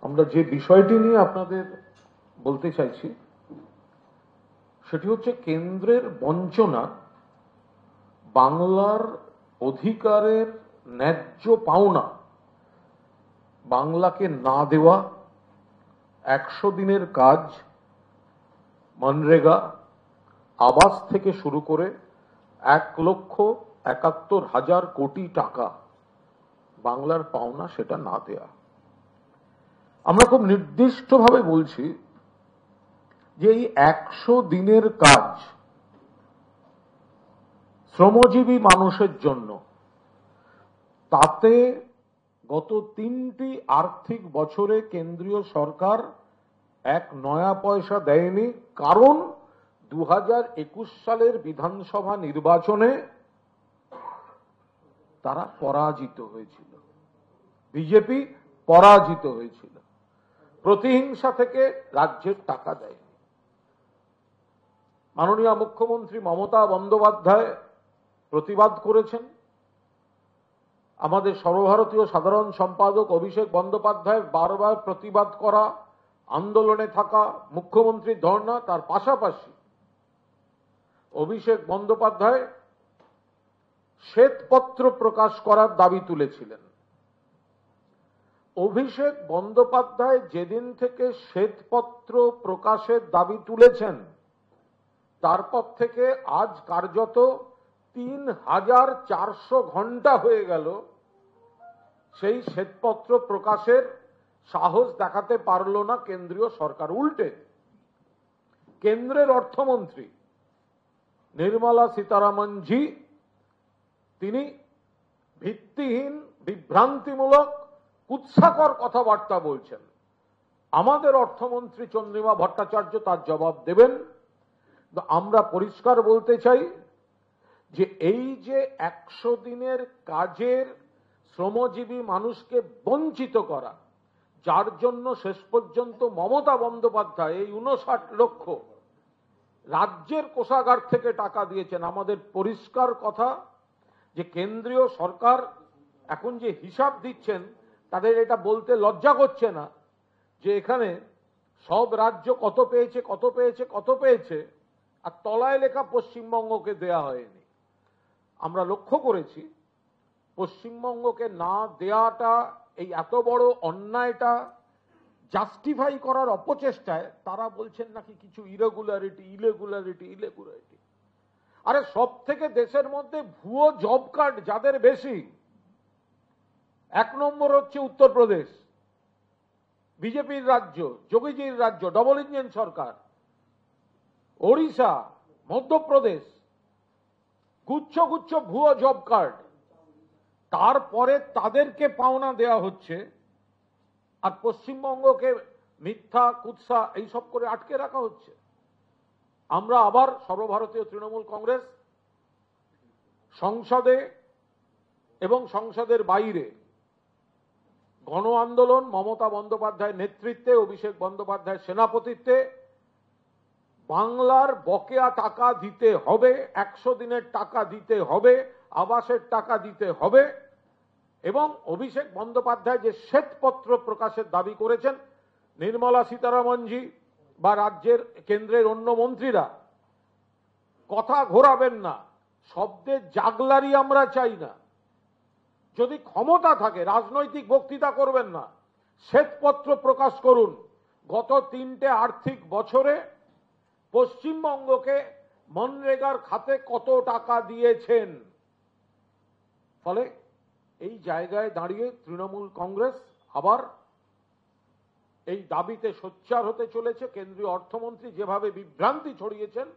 আমরা যে বিষয়টি নিয়ে আপনাদের বলতে চাইছি সেটি হচ্ছে কেন্দ্রের বঞ্চনা, বাংলার অধিকারের ন্যায্য পাওনা বাংলাকে না দেওয়া, 100 দিনের কাজ, মনরেগা, আবাস থেকে শুরু করে 1,71,000 কোটি টাকা বাংলার পাওনা সেটা না দেয়া। আমরা খুব নির্দিষ্টভাবে বলছি যে এই 100 দিনের কাজ শ্রমজীবী মানুষের জন্য, তাতে গত 3টি আর্থিক বছরে কেন্দ্রীয় সরকার 1 নয়া পয়সা দেয়নি, কারণ 2021 সালের বিধানসভা নির্বাচনে তারা পরাজিত হয়েছিল, বিজেপি পরাজিত হয়েছিল, প্রতিহিংসা থেকে রাজ্যের টাকা দেয়নি। মাননীয় মুখ্যমন্ত্রী মমতা বন্দ্যোপাধ্যায় প্রতিবাদ করেছেন, আমাদের সর্বভারতীয় সাধারণ সম্পাদক অভিষেক বন্দ্যোপাধ্যায় বারবার প্রতিবাদ করা, আন্দোলনে থাকা, মুখ্যমন্ত্রীর ধর্ণা, তার পাশাপাশি অভিষেক বন্দ্যোপাধ্যায় শ্বেতপত্র প্রকাশ করার দাবি তুলেছিলেন। অভিষেক বন্দ্যোপাধ্যায় যেদিন থেকে শ্বেতপত্র প্রকাশের দাবি তুলেছেন, তারপর থেকে আজ কার্যত 3,400 ঘন্টা হয়ে গেল সেই শ্বেতপত্র প্রকাশের সাহস দেখাতে পারল না কেন্দ্রীয় সরকার। উল্টে কেন্দ্রের অর্থমন্ত্রী নির্মলা সীতারামনজি তিনি ভিত্তিহীন, বিভ্রান্তিমূলক, কুৎসাকর কথাবার্তা বলছেন। আমাদের অর্থমন্ত্রী চন্দ্রিমা ভট্টাচার্য তার জবাব দেবেন। আমরা পরিষ্কার বলতে চাই যে এই যে 100 দিনের কাজের শ্রমজীবী মানুষকে বঞ্চিত করা, যার জন্য শেষ পর্যন্ত মমতা বন্দ্যোপাধ্যায় এই 59 লক্ষ রাজ্যের কোষাগার থেকে টাকা দিয়েছেন। আমাদের পরিষ্কার কথা যে কেন্দ্রীয় সরকার এখন যে হিসাব দিচ্ছেন, তাদের এটা বলতে লজ্জা করছে না যে এখানে সব রাজ্য কত পেয়েছে কত পেয়েছে কত পেয়েছে, আর তলায় লেখা পশ্চিমবঙ্গকে দেয়া হয়নি। আমরা লক্ষ্য করেছি পশ্চিমবঙ্গকে না দেয়াটা, এই এত বড় অন্যায়টা জাস্টিফাই করার অপচেষ্টায় তারা বলছেন নাকি কিছু ইরেগুলারিটি। আরে সব থেকে দেশের মধ্যে ভুয়ো জব কার্ড যাদের বেশি, 1 নম্বর হচ্ছে উত্তরপ্রদেশ, বিজেপির রাজ্য, যোগীজির রাজ্য, ডবল ইঞ্জিন সরকার, ওড়িশা, মধ্যপ্রদেশ, গুচ্ছ গুচ্ছ ভুয়ো জব কার্ড। তারপরে তাদেরকে পাওনা দেয়া হচ্ছে, আর পশ্চিমবঙ্গকে মিথ্যা, কুৎসা এইসব করে আটকে রাখা হচ্ছে। আমরা আবার সর্বভারতীয় তৃণমূল কংগ্রেস সংসদে এবং সংসদের বাইরে গণ আন্দোলন, মমতা বন্দ্যোপাধ্যায়ের নেতৃত্বে, অভিষেক বন্দ্যোপাধ্যায়ের সেনাপতিত্বে বাংলার বকেয়া টাকা দিতে হবে, 100 দিনের টাকা দিতে হবে, আবাসের টাকা দিতে হবে, এবং অভিষেক বন্দ্যোপাধ্যায় যে শ্বেতপত্র প্রকাশের দাবি করেছেন, নির্মলা সীতারামনজি বা রাজ্যের কেন্দ্রের অন্য মন্ত্রীরা কথা ঘোরাবেন না, শব্দের জাগলারি আমরা চাই না। যদি ক্ষমতা থাকে রাজনৈতিক বক্তৃতা করবেন না, শ্বেতপত্র প্রকাশ করুন গত 3টে আর্থিক বছরে পশ্চিমবঙ্গকে মনরেগার খাতে কত টাকা দিয়েছেন। ফলে এই জায়গায় দাঁড়িয়ে তৃণমূল কংগ্রেস আবার এই দাবিতে সোচ্চার হতে চলেছে। কেন্দ্রীয় অর্থমন্ত্রী যেভাবে বিভ্রান্তি ছড়িয়েছেন,